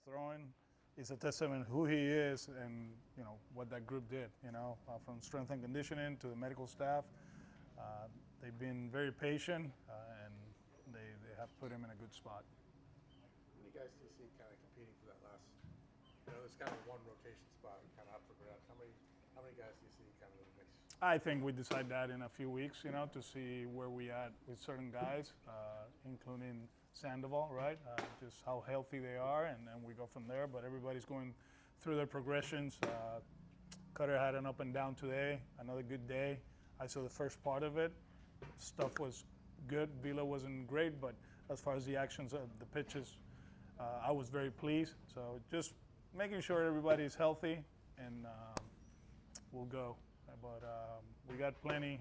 throwing is a testament who he is and what that group did. From strength and conditioning to the medical staff, they've been very patient and they have put him in a good spot. How many guys do you see kind of competing for that last? There's kind of one rotation spot kind of up for grabs. How many guys do you see kind of in the mix? I think we decide that in a few weeks, to see where we at with certain guys, including Sandoval, right? Just how healthy they are, and we go from there. But everybody's going through their progressions. Cutter had an up and down today, another good day. I saw the first part of it. Stuff was good. Vila wasn't great, but as far as the actions of the pitches, I was very pleased. So just making sure everybody's healthy, and we'll go. But we got plenty,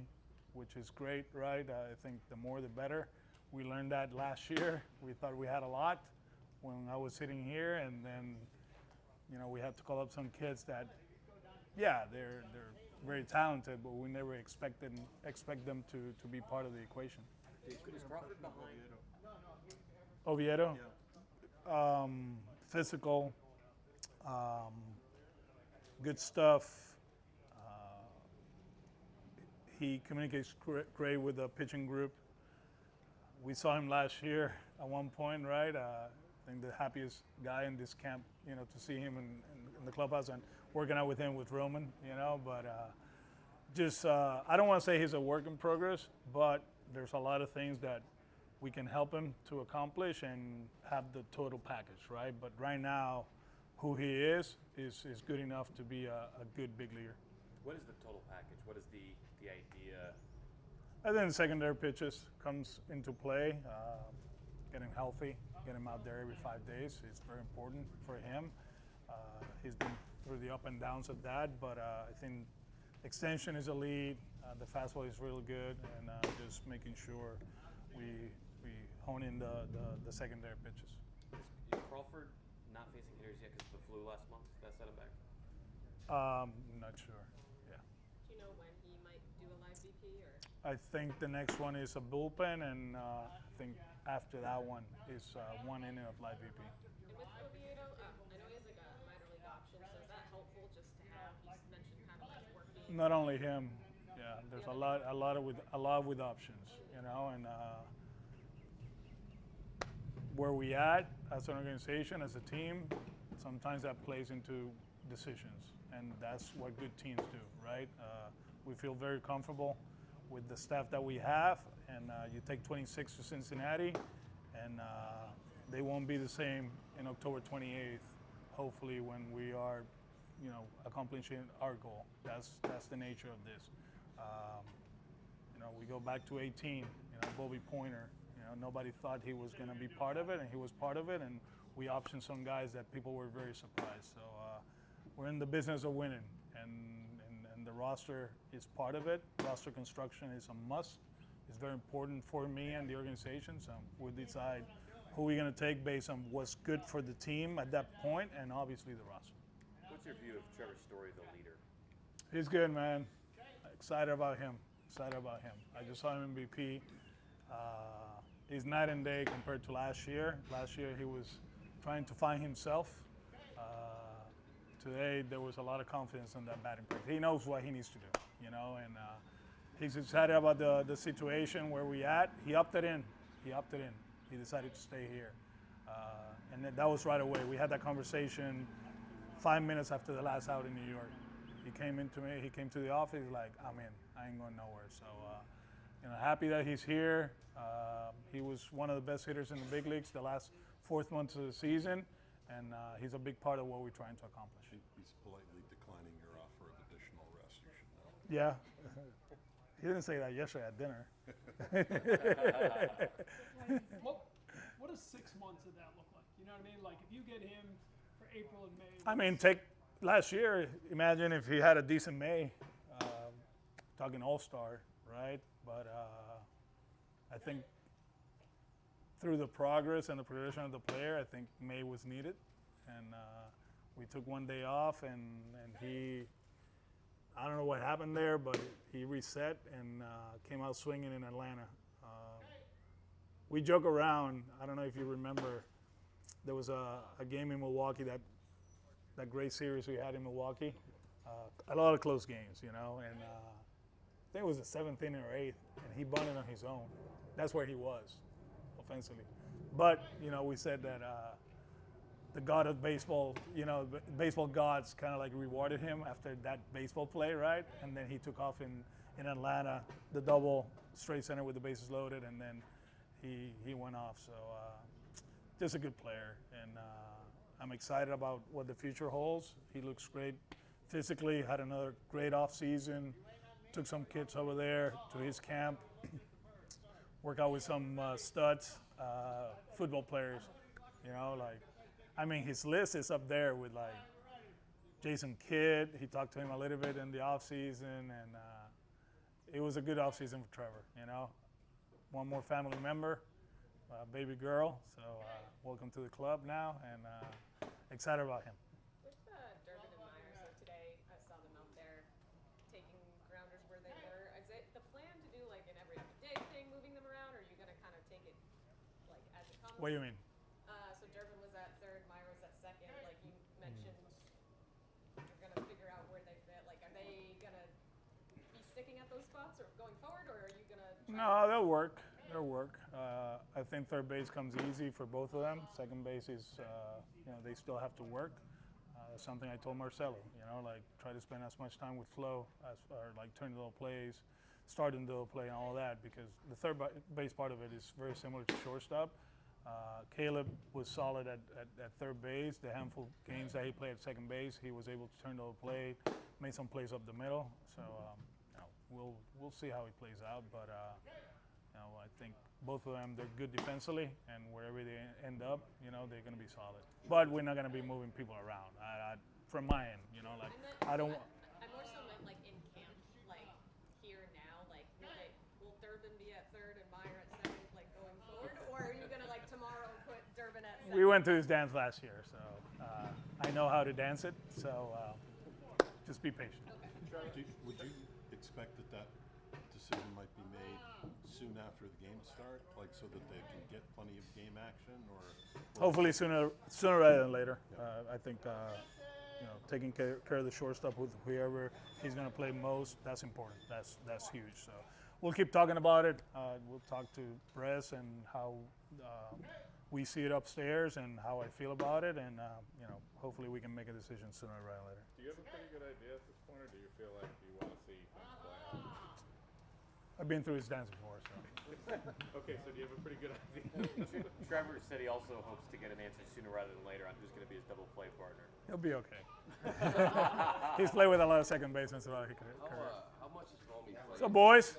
which is great, right? I think the more the better. We learned that last year. We thought we had a lot when I was sitting here, and then we had to call up some kids that, they're very talented, but we never expect them to be part of the equation. Is Crawford behind? Oviedo? Yeah. Physical, good stuff. He communicates great with the pitching group. We saw him last year at one point, right? I think the happiest guy in this camp, to see him in the clubhouse and working out with him with Roman, But I don't want to say he's a work in progress, but there's a lot of things that we can help him to accomplish and have the total package, right? But right now, who he is good enough to be a good big leaguer. What is the total package? What is the idea? I think the secondary pitches comes into play. Getting healthy, getting him out there every 5 days is very important for him. He's been through the up and downs of that, but I think extension is a lead. The fastball is really good, and just making sure we hone in the secondary pitches. Is Crawford not facing hitters yet because of the flu last month? Did that set him back? Not sure. Yeah. Do you know when he might do a live VP or? I think the next one is a bullpen, and I think after that one is one inning of live VP. And with Oviedo, I know he has like a minor league option, so is that helpful just to have? You mentioned kind of like working. Not only him, yeah. There's a lot with options, and where we at as an organization, as a team, sometimes that plays into decisions, and that's what good teams do, right? We feel very comfortable with the staff that we have, and you take 26 to Cincinnati, and they won't be the same in October 28th, hopefully, when we are, accomplishing our goal. That's the nature of this. We go back to 18, Bobby Pointer, nobody thought he was going to be part of it, and he was part of it, and we optioned some guys that people were very surprised. So we're in the business of winning, and the roster is part of it. Roster construction is a must. It's very important for me and the organization. So we'll decide who we're going to take based on what's good for the team at that point, and obviously the roster. What's your view of Trevor Story, the leader? He's good, man. Excited about him. I just saw him MVP. He's night and day compared to last year. Last year he was trying to find himself. Today there was a lot of confidence in that batting practice. He knows what he needs to do, and he's excited about the situation where we at. He opted in. He decided to stay here, and that was right away. We had that conversation 5 minutes after the last out in New York. He came into me. He came to the office like, I'm in. I ain't going nowhere. So, happy that he's here. He was one of the best hitters in the big leagues the last 4 months of the season. And he's a big part of what we're trying to accomplish. He's politely declining your offer of additional rest, you should know. Yeah. He didn't say that yesterday at dinner. What does 6 months of that look like? You know what I mean? Like if you get him for April and May. I mean, take last year, imagine if he had a decent May, talking all-star, right? But I think through the progress and the progression of the player, I think May was needed. And we took 1 day off, and he, I don't know what happened there, but he reset and came out swinging in Atlanta. We joke around, I don't know if you remember, there was a game in Milwaukee, that great series we had in Milwaukee. A lot of close games, and I think it was the 7th inning or 8th, and he bunted on his own. That's where he was, offensively. But, we said that the god of baseball, baseball gods kind of like rewarded him after that baseball play, right? And then he took off in Atlanta, the double straight center with the bases loaded, and then he went off. So just a good player, and I'm excited about what the future holds. He looks great physically, had another great off season, took some kids over there to his camp, work out with some studs, football players, his list is up there with like Jason Kidd. He talked to him a little bit in the off season, and it was a good off season for Trevor. One more family member, baby girl. So welcome to the club now, and excited about him. With Durbin and Meyer, so today I saw them out there taking grounders where they were. Is it the plan to do like an every other day thing, moving them around, or are you going to kind of take it like as it comes? What do you mean? So Durbin was at third, Meyer was at second. Like you mentioned, you're going to figure out where they fit. Like, are they going to be sticking at those spots or going forward, or are you going to? No, they'll work. They'll work. I think third base comes easy for both of them. Second base is, they still have to work. Something I told Marcelo, try to spend as much time with Flo or like turning little plays, starting little play and all that, because the third base part of it is very similar to shortstop. Caleb was solid at third base. The handful of games that he played at second base, he was able to turn the play, made some plays up the middle. So we'll see how it plays out. But I think both of them, they're good defensively, and wherever they end up, they're going to be solid. But we're not going to be moving people around. From my end, I don't. I more so meant like in camp, like here and now. Like, will Durbin be at third and Meyer at second, like going forward, or are you gonna like tomorrow put Durbin at second? We went to his dance last year, so I know how to dance it. So just be patient. Okay. Would you expect that decision might be made soon after the games start, like so that they can get plenty of game action, or Hopefully sooner rather than later. I think taking care of the shortstop with whoever he's going to play most, that's important. That's huge. So we'll keep talking about it. We'll talk to Bress and how we see it upstairs and how I feel about it, and hopefully we can make a decision sooner rather than later. Do you have a pretty good idea at this point, or do you feel like you want to see things play out? I've been through his dance before, so. Okay, so do you have a pretty good idea? Trevor said he also hopes to get an answer sooner rather than later on who's going to be his double play partner. He'll be okay. He's played with a lot of second basemen throughout his career. How much is Romy playing? So, boys,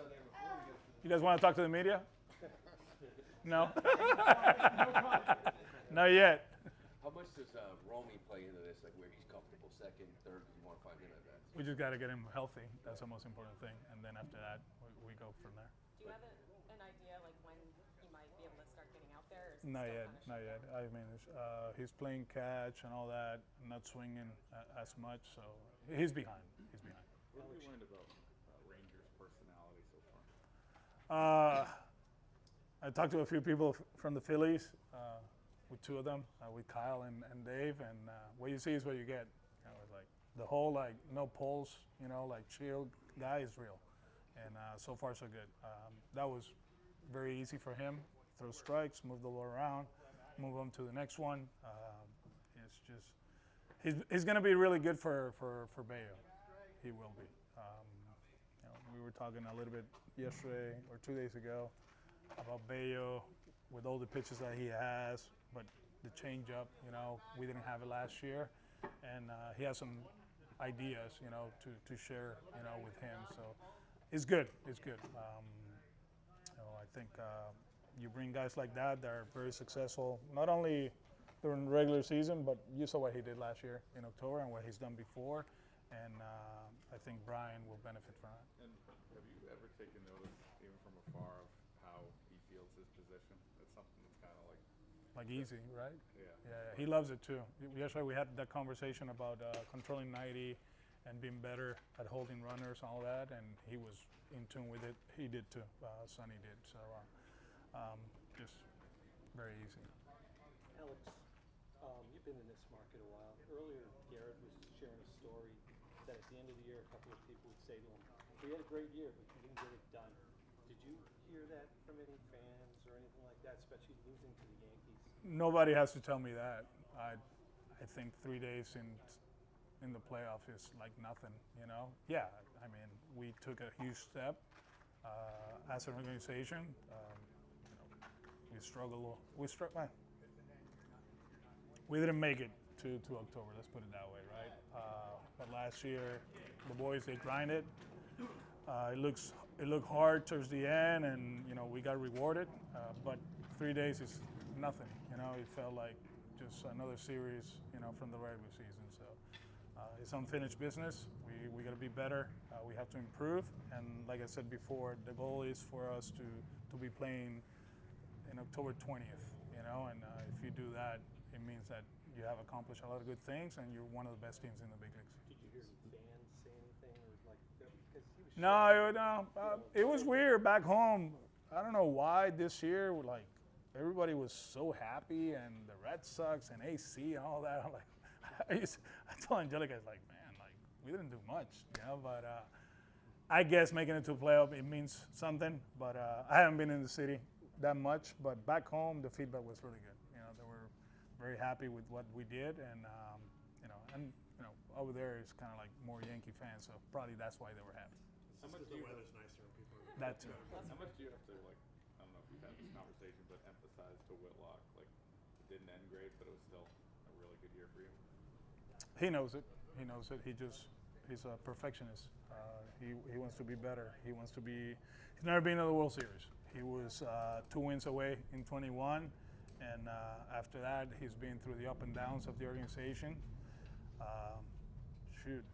you guys want to talk to the media? No? Not yet. How much does Romy play into this, like where he's comfortable, second, third, you want to find him at bats? We just got to get him healthy. That's the most important thing. And then after that, we go from there. Do you have an idea like when he might be able to start getting out there? Or is it Not still yet, kinda not yet. I mean, he's playing catch and all that, not swinging as much, so he's behind. He's behind. What have you learned about Rangers' personality so far? I talked to a few people from the Phillies, with two of them, with Kyle and Dave, and what you see is what you get. It's like the whole no pulse, chill guy is real, and so far so good. That was very easy for him. Throw strikes, move the ball around, move on to the next one. It's just he's going to be really good for Bayo. He will be. We were talking a little bit yesterday or 2 days ago about Bayo with all the pitches that he has, but the changeup, we didn't have it last year, and he has some ideas, to share, with him. So it's good. It's good. I think you bring guys like that are very successful, not only during the regular season, but you saw what he did last year in October and what he's done before, and I think Brian will benefit from it. And have you ever taken notice, even from afar, of how he feels his position? That's something that's kind of Like easy, right? Yeah. Yeah, he loves it too. Yesterday we had that conversation about controlling 90 and being better at holding runners and all that, and he was in tune with it. He did too. Sonny did. So just very easy. Alex, been in this market a while. Earlier, Garrett was sharing a story that at the end of the year, a couple of people would say to him, "We had a great year, but you didn't get it done." Did you hear that from any fans or anything like that, especially losing to the Yankees? Nobody has to tell me that. I think 3 days in the playoffs is like nothing, you know? Yeah, I mean, we took a huge step as an organization. We struggle. We didn't make it to October, let's put it that way, right? But last year, the boys, they grinded. It looked hard towards the end, and you know we got rewarded. But 3 days is nothing. You know, it felt like just another series, you know, from the regular season. So it's unfinished business. We got to be better. We have to improve. And like I said before, the goal is for us to be playing in October 20th. You know, and if you do that, it means that you have accomplished a lot of good things, and you're one of the best teams in the big leagues. Did you hear any fans say anything or like that? Because he was No, it was weird back home. I don't know why this year, like, everybody was so happy, and the Red Sox and AC and all that. I'm like, I told Angelica, I was like, man, like, we didn't do much, you know, but I guess making it to a playoff, it means something, but I haven't been in the city that much, but back home, the feedback was really good. You know, they were very happy with what we did, and, over there is kind of like more Yankee fans, so probably that's why they were happy. How much the weather's nicer and people are That too. How much do you have to, like, I don't know if you've had this conversation, but emphasize to Whitlock, like, it didn't end great, but it was still a really good year for you? He knows it. He's a perfectionist. He wants to be better. He's never been in the World Series. He was 2 wins away in 21, and after that, he's been through the up and downs of the organization.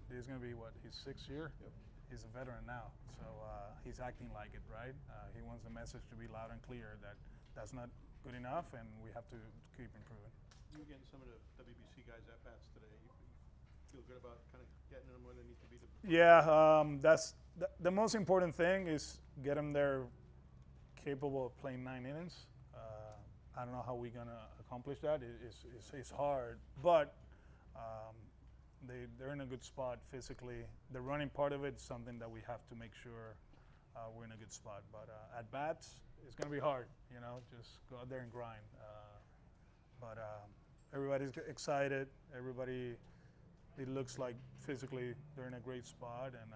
This is going to be his 6th year? Yep. He's a veteran now, so he's acting like it, right? He wants the message to be loud and clear that that's not good enough, and we have to keep improving. You were getting some of the WBC guys at bats today. You feel good about kind of getting them where they need to be? Yeah, that's the most important thing is get them there capable of playing 9 innings. I don't know how we're gonna accomplish that. It's hard, but they're in a good spot physically. The running part of it is something that we have to make sure we're in a good spot. But at bats, it's gonna be hard. You know, just go out there and grind. But everybody's excited. Everybody, it looks like physically they're in a great spot, and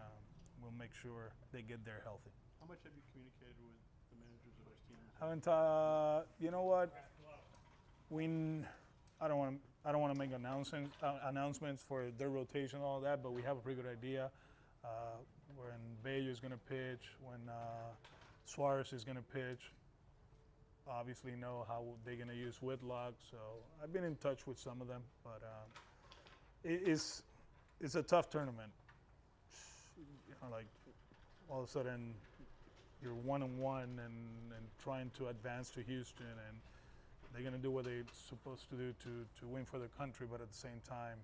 we'll make sure they get there healthy. How much have you communicated with the managers of those teams? Haven't. You know what? I don't want to make announcements for their rotation and all that, but we have a pretty good idea when Bello is going to pitch, when Suarez is going to pitch. Obviously, know how they're going to use Whitlock. So I've been in touch with some of them, but it's a tough tournament. You know, like all of a sudden you're 1-1 and trying to advance to Houston, and they're going to do what they're supposed to do to win for their country, but at the same time,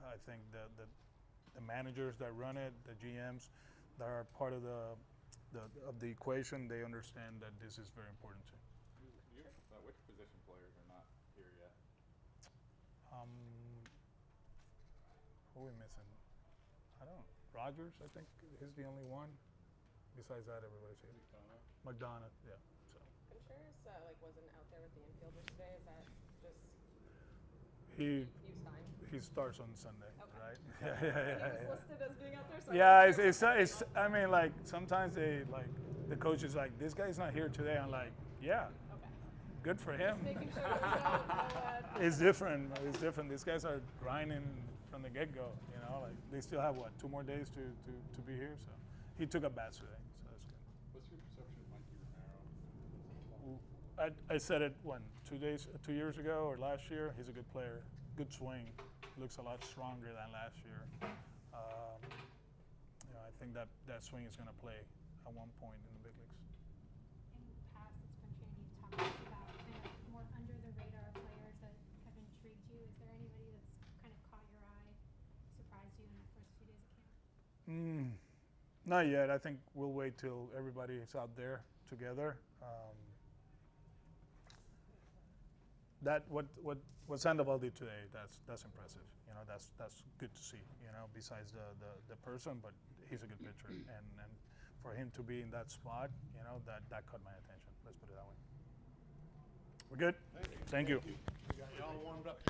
I think that the managers that run it, the GMs that are part of the equation, they understand that this is very important too. Which position players are not here yet? Who are we missing? I don't know. Rogers, I think, is the only one. Besides that, everybody's here. McDonough, yeah. So. Contreras wasn't out there with the infielders today. Is that just He was fine? he starts on Sunday, Okay. right? He was listed as being out there. So Yeah, it's. I mean, like sometimes the coach is like, this guy's not here today. I'm like, yeah, Okay. good for him. Just making sure there's no It's different. It's different. These guys are grinding from the get-go. You know, like they still have 2 more days to be here. So he took a bat today, so that's good. What's your perception of Mikey Romero? I said it 2 years ago or last year. He's a good player, good swing. Looks a lot stronger than last year. I think that swing is going to play at one point in the big leagues. In the past, it's been Shane, you've talked about kind of more under the radar players that have intrigued you. Is there anybody that's kind of caught your eye, surprised you in the first few days of camp? Not yet. I think we'll wait till everybody is out there together. that what Sandoval did today, that's impressive. You know, that's good to see. You know, besides the person, but he's a good pitcher, and for him to be in that spot, you know, that caught my attention. Let's put it that way. We're good. Thank you. You got you all warmed up.